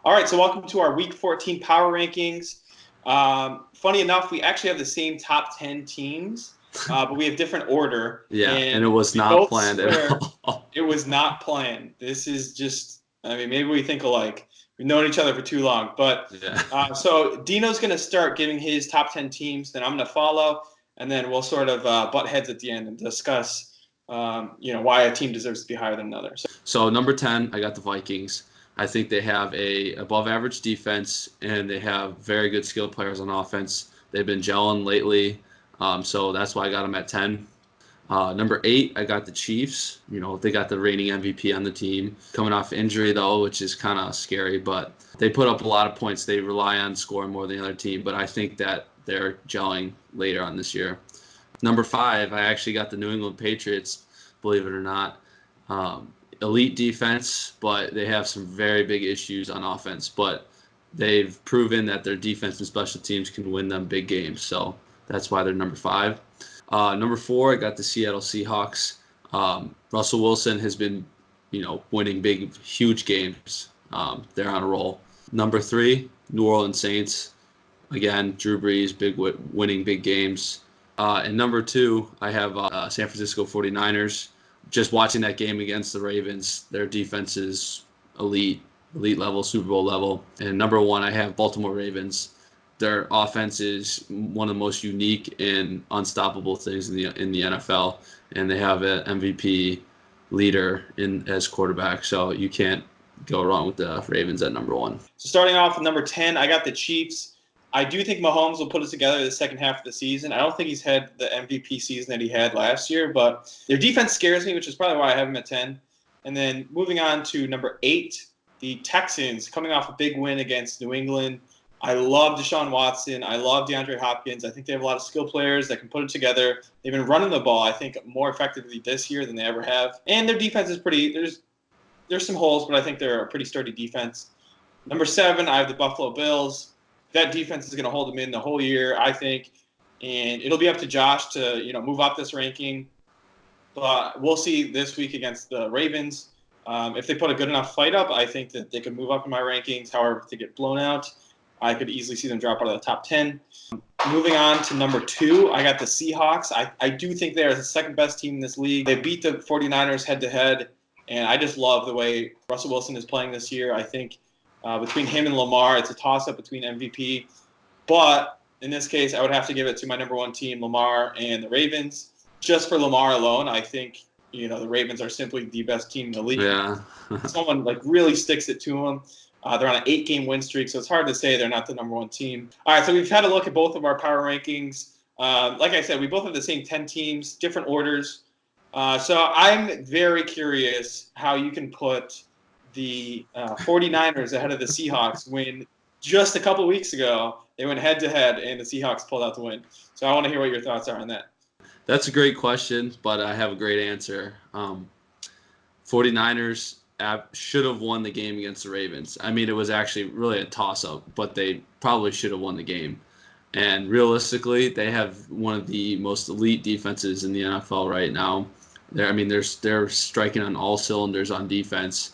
All right, so welcome to our Week 14 Power Rankings. Funny enough, we actually have the same top 10 teams, but we have different order. Yeah, and it And was we not both planned at swear all. it was not planned. This is just, maybe we think alike. We've known each other for too long. But Yeah. so Dino's going to start giving his top 10 teams, then I'm going to follow, and then we'll sort of butt heads at the end and discuss, why a team deserves to be higher than another. So number 10, I got the Vikings. I think they have a above average defense and they have very good skilled players on offense. They've been gelling lately, so that's why I got them at 10. Number 8, I got the Chiefs. They got the reigning MVP on the team. Coming off injury, though, which is kind of scary, but they put up a lot of points. They rely on scoring more than the other team, but I think that they're gelling later on this year. Number 5, I actually got the New England Patriots, believe it or not. Elite defense, but they have some very big issues on offense. But they've proven that their defense and special teams can win them big games. So that's why they're number 5. Number 4, I got the Seattle Seahawks. Russell Wilson has been, winning big, huge games. They're on a roll. Number 3, New Orleans Saints. Again, Drew Brees, winning big games. And number 2, I have San Francisco 49ers. Just watching that game against the Ravens, their defense is elite level, Super Bowl level. And number 1, I have Baltimore Ravens. Their offense is one of the most unique and unstoppable things in the NFL, and they have an MVP leader as quarterback. So you can't go wrong with the Ravens at number 1. So starting off with number 10, I got the Chiefs. I do think Mahomes will put it together the second half of the season. I don't think he's had the MVP season that he had last year, but their defense scares me, which is probably why I have him at 10. And then moving on to number 8, the Texans, coming off a big win against New England. I love Deshaun Watson. I love DeAndre Hopkins. I think they have a lot of skill players that can put it together. They've been running the ball, I think, more effectively this year than they ever have. And their defense is there's some holes, but I think they're a pretty sturdy defense. Number 7, I have the Buffalo Bills. That defense is going to hold them in the whole year, I think. And it'll be up to Josh to, move up this ranking. But we'll see this week against the Ravens. If they put a good enough fight up, I think that they could move up in my rankings. However, if they get blown out, I could easily see them drop out of the top 10. Moving on to number 2, I got the Seahawks. I do think they are the second best team in this league. They beat the 49ers head-to-head, and I just love the way Russell Wilson is playing this year. I think between him and Lamar, it's a toss-up between MVP. But in this case, I would have to give it to my number 1 team, Lamar and the Ravens. Just for Lamar alone, I think the Ravens are simply the best team in the league. Yeah. Someone really sticks it to them. They're on an 8-game win streak, so it's hard to say they're not the number 1 team. All right, so we've had a look at both of our power rankings. Like I said, we both have the same 10 teams, different orders. So I'm very curious how you can put the 49ers ahead of the Seahawks when just a couple weeks ago they went head-to-head and the Seahawks pulled out the win. So I want to hear what your thoughts are on that. That's a great question, but I have a great answer. 49ers should have won the game against the Ravens. I mean, it was actually really a toss-up, but they probably should have won the game. And realistically, they have one of the most elite defenses in the NFL right now. They're striking on all cylinders on defense.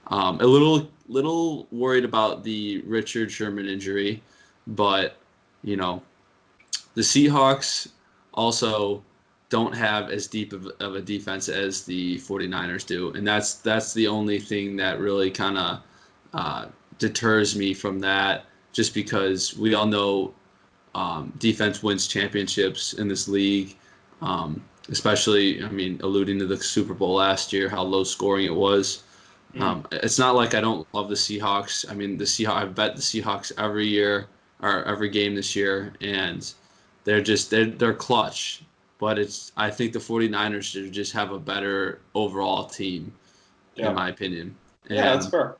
A little worried about the Richard Sherman injury, but the Seahawks also don't have as deep of a defense as the 49ers do, and that's the only thing that really kind of deters me from that. Just because we all know defense wins championships in this league, especially alluding to the Super Bowl last year, how low scoring it was. It's not like I don't love the Seahawks. I've bet the Seahawks every year or every game this year, and they're clutch. But I think the 49ers should just have a better overall team, in my opinion. And that's fair.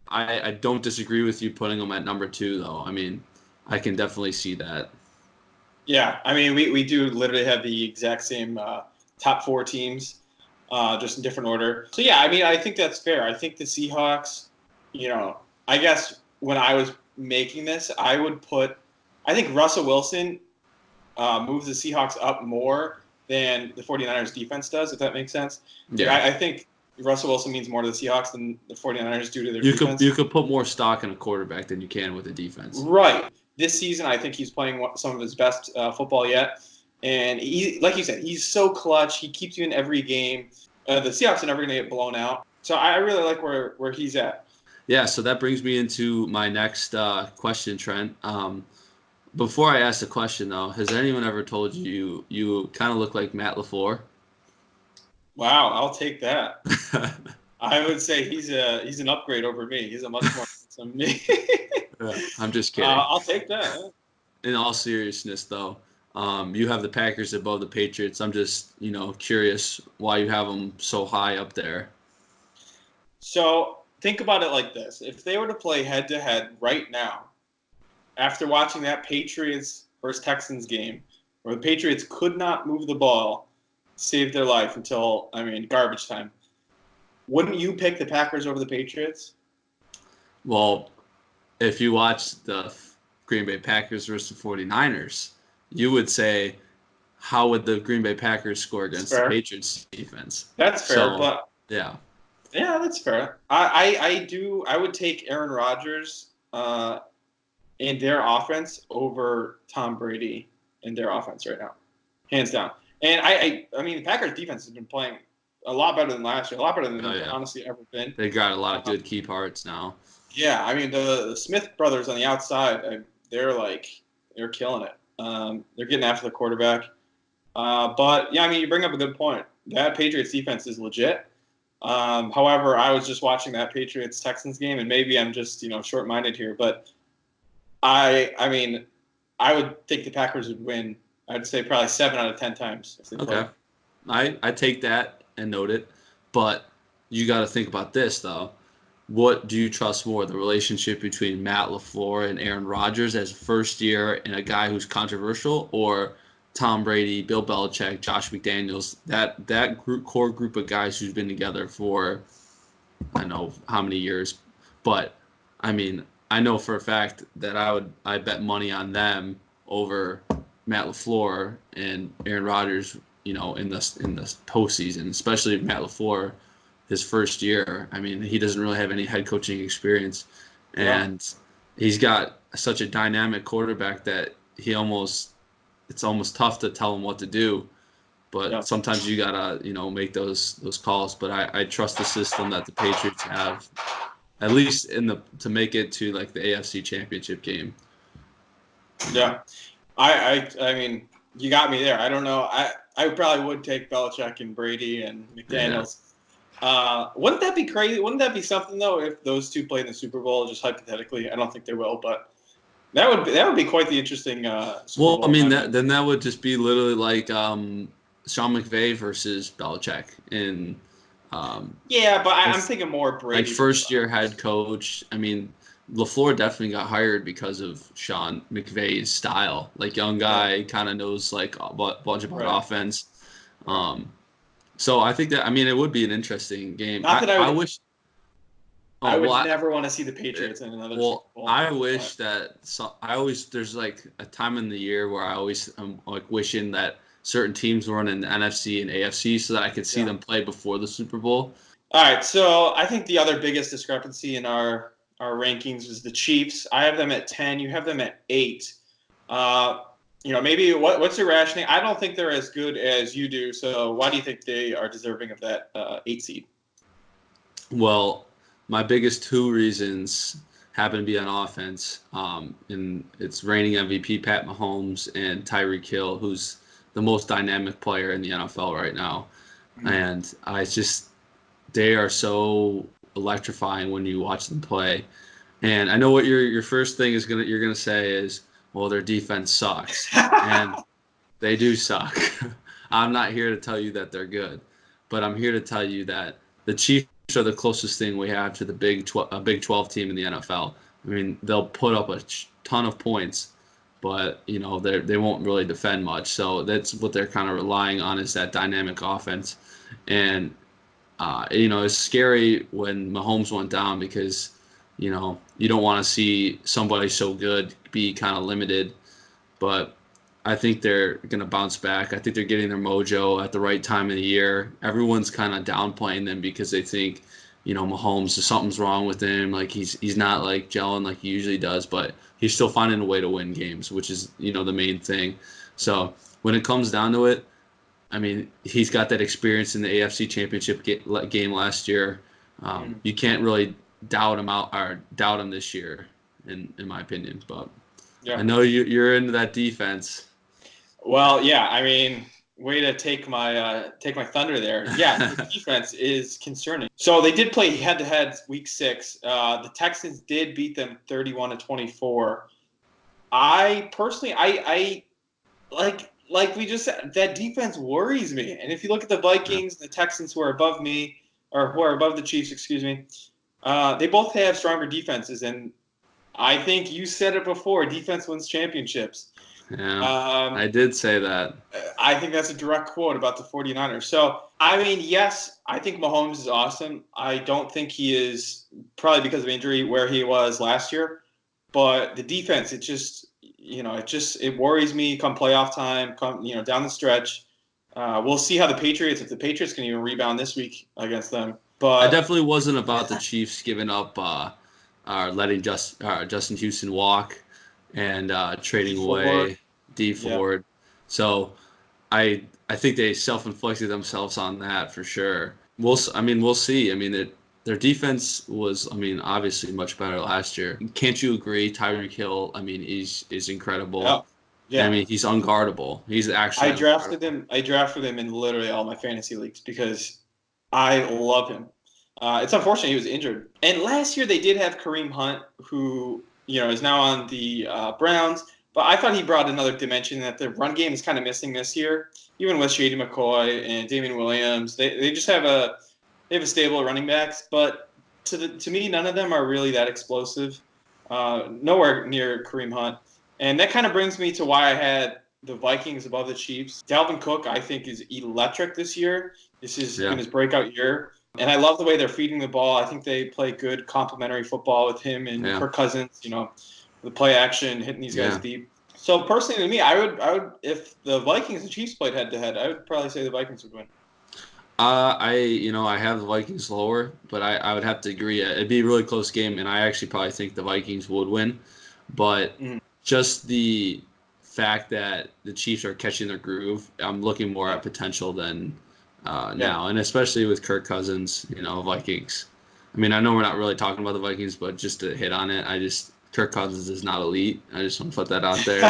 I don't disagree with you putting them at number 2, though. I can definitely see that. Yeah, we do literally have the exact same top 4 teams. Just in different order. So, yeah, I think that's fair. I think the Seahawks, I guess when I was making this, I think Russell Wilson moves the Seahawks up more than the 49ers defense does, if that makes sense. Yeah. I think Russell Wilson means more to the Seahawks than the 49ers do to their You defense. you could put more stock in a quarterback than you can with a defense. Right. This season, I think he's playing some of his best football yet. And he, like you said, he's so clutch. He keeps you in every game. The Seahawks are never going to get blown out. So I really like where he's at. Yeah, so that brings me into my next question, Trent. Before I ask the question, though, has anyone ever told you kind of look like Matt LaFleur? Wow, I'll take that. I would say he's an upgrade over me. He's a much more handsome me. Yeah, I'm just kidding. I'll take that. In all seriousness, though, you have the Packers above the Patriots. I'm just, curious why you have them so high up there. So think about it like this. If they were to play head-to-head right now, after watching that Patriots versus Texans game, where the Patriots could not move the ball, save their life until, garbage time, wouldn't you pick the Packers over the Patriots? Well, if you watch the Green Bay Packers versus the 49ers, you would say, how would the Green Bay Packers score against the Patriots defense? That's fair, but yeah. Yeah, that's fair. I would take Aaron Rodgers in their offense over Tom Brady in their offense right now, hands down. And I mean, the Packers defense has been playing a lot better than last year, a lot better than they've honestly ever been. They got a lot of good key parts now. Yeah, I mean the Smith brothers on the outside, they're killing it. They're getting after the quarterback. But yeah, I mean, you bring up a good point. That Patriots defense is legit. However, I was just watching that Patriots Texans game, and maybe I'm just short-minded here, but I would think the Packers would win. I'd say probably 7 out of 10 times. If they okay, I take that and note it, but you got to think about this though. What do you trust more, the relationship between Matt LaFleur and Aaron Rodgers as first year and a guy who's controversial, or Tom Brady, Bill Belichick, Josh McDaniels, that core group of guys who's been together for I don't know how many years, but I mean I know for a fact that I bet money on them over Matt LaFleur and Aaron Rodgers, in the postseason, especially Matt LaFleur, his first year. I mean, he doesn't really have any head coaching experience, and he's got such a dynamic quarterback that it's almost tough to tell him what to do. But sometimes you gotta, make those calls. But I trust the system that the Patriots have, at least to make it to like the AFC Championship game. Yeah, I mean, you got me there. I don't know. I probably would take Belichick and Brady and McDaniels. Yeah. Wouldn't that be crazy? Wouldn't that be something though if those two played in the Super Bowl? Just hypothetically, I don't think they will, but that would be quite the interesting. Super Bowl, I mean, that would just be literally like Sean McVay versus Belichick in. Yeah, but I'm thinking more Brady. Like first year head coach. I mean, LaFleur definitely got hired because of Sean McVay's style. Like young guy, kind of knows like a bunch about offense. So I think that it would be an interesting game. Not that I wish. I would never want to see the Patriots in another Super Bowl. I wish that there's like a time in the year where I always am like wishing that certain teams were in the NFC and AFC so that I could see them play before the Super Bowl. All right, so I think the other biggest discrepancy in our rankings is the Chiefs. I have them at 10. You have them at 8. Maybe what's your rationing? I don't think they're as good as you do. So why do you think they are deserving of that 8 seed? Well, my biggest 2 reasons happen to be on offense. And it's reigning MVP Pat Mahomes and Tyreek Hill, who's the most dynamic player in the NFL right now. Mm-hmm. And they are so electrifying when you watch them play. And I know what your first thing you're gonna say is, well, their defense sucks. And they do suck. I'm not here to tell you that they're good, but I'm here to tell you that the Chiefs are the closest thing we have to the Big 12 team in the NFL. I mean, they'll put up a ton of points, but they won't really defend much. So that's what they're kind of relying on, is that dynamic offense. And it's scary when Mahomes went down because you don't want to see somebody so good be kind of limited. But I think they're going to bounce back. I think they're getting their mojo at the right time of the year. Everyone's kind of downplaying them because they think, Mahomes, something's wrong with him. Like he's not like gelling like he usually does, but he's still finding a way to win games, which is, the main thing. So when it comes down to it, I mean, he's got that experience in the AFC Championship game last year. You can't really doubt him this year, in my opinion. But Yeah. I know you're into that defense. Well, yeah. I mean, way to take my thunder there. Yeah, the defense is concerning. So they did play head-to-head week 6. The Texans did beat them 31-24. I personally, I like we just said, that defense worries me. And if you look at the Vikings, the Texans who are above me, or who are above the Chiefs, excuse me, they both have stronger defenses. And I think you said it before, defense wins championships. Yeah, I did say that. I think that's a direct quote about the 49ers. So, I mean, yes, I think Mahomes is awesome. I don't think he is, probably because of injury, where he was last year. But the defense, it worries me come playoff time, down the stretch. We'll see how if the Patriots can even rebound this week against them. But I definitely wasn't about the Chiefs giving up letting Justin Houston walk and trading away Dee Ford. So I think they self-inflicted themselves on that for sure. We'll see. I mean, their defense was, obviously much better last year. Can't you agree? Tyreek Hill, is incredible. Yeah. I mean, he's unguardable. He's actually. I drafted him in literally all my fantasy leagues because I love him. It's unfortunate he was injured. And last year they did have Kareem Hunt, who is now on the Browns. But I thought he brought another dimension that the run game is kind of missing this year. Even with Shady McCoy and Damian Williams, they just have a stable running backs. But to me, none of them are really that explosive. Nowhere near Kareem Hunt. And that kind of brings me to why I had the Vikings above the Chiefs. Dalvin Cook, I think, is electric this year. This is in his breakout year. And I love the way they're feeding the ball. I think they play good complementary football with him and Kirk Cousins, the play action, hitting these guys deep. So personally to me, I would if the Vikings and Chiefs played head to head, I would probably say the Vikings would win. I have the Vikings lower, but I would have to agree. It'd be a really close game, and I actually probably think the Vikings would win. But just the fact that the Chiefs are catching their groove, I'm looking more at potential than now, and especially with Kirk Cousins, Vikings. I mean, I know we're not really talking about the Vikings, but just to hit on it, Kirk Cousins is not elite. I just want to put that out there.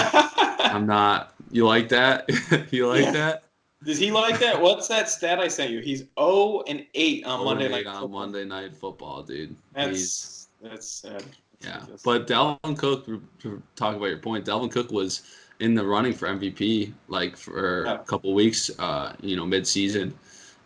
I'm not. You like that? You like that? Does he like that? What's that stat I sent you? He's 0-8 on Monday Night Football. On Monday Night Football, dude. That's sad. Yeah, but Dalvin Cook, to talk about your point, Dalvin Cook was in the running for MVP for a couple weeks, mid-season,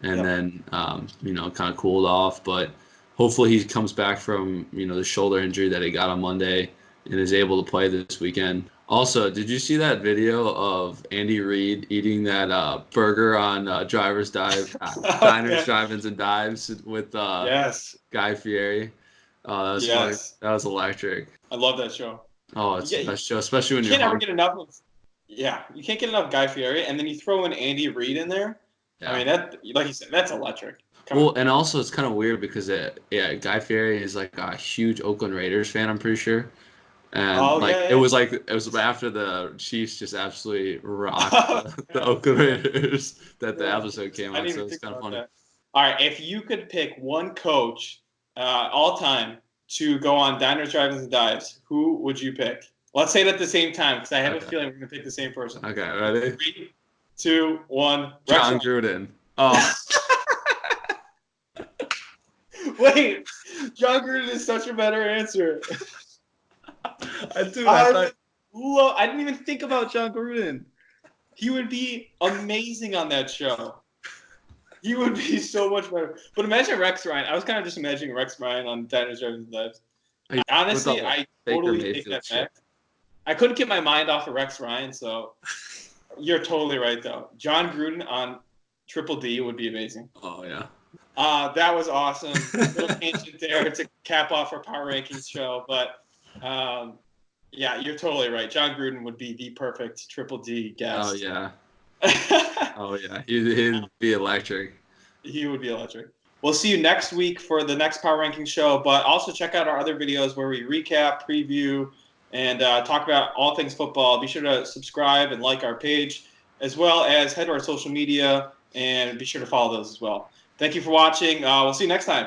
and then kind of cooled off. But hopefully he comes back from the shoulder injury that he got on Monday and is able to play this weekend. Also, did you see that video of Andy Reid eating that burger on Driver's Dive, Diners, Drive-Ins, and Dives with Guy Fieri? Oh, that was funny. That was electric. I love that show. Oh, it's the best show, especially when you can't ever get enough of. Yeah, you can't get enough Guy Fieri, and then you throw in Andy Reid in there. Yeah. I mean, that, like you said, that's electric. And also it's kind of weird because Guy Fieri is like a huge Oakland Raiders fan, I'm pretty sure. And it was after the Chiefs just absolutely rocked the Oakland Raiders that the episode came out, so it's kind of funny. That. All right, if you could pick one coach all time to go on Diners, Drive-Ins, and Dives, who would you pick? Let's say it at the same time because I have a feeling we're going to pick the same person. Okay, ready? 3, 2, 1. John Gruden. Oh. Wait, John Gruden is such a better answer. I didn't even think about John Gruden. He would be amazing on that show. He would be so much better. But imagine Rex Ryan. I was kind of just imagining Rex Ryan on Diners, Drive-Ins, and Dives. Honestly, I totally take that back. I couldn't get my mind off of Rex Ryan, so you're totally right, though. John Gruden on Triple D would be amazing. Oh, yeah. That was awesome. A little tangent there to cap off our Power Rankings show. But, Yeah, you're totally right. John Gruden would be the perfect Triple D Oh guest. yeah. Oh yeah. He'd be electric. He would be electric. We'll see you next week for the next Power Ranking show, but also check out our other videos where we recap, preview, and talk about all things football. Be sure to subscribe and like our page, as well as head to our social media and be sure to follow those as well. Thank you for watching. We'll see you next time.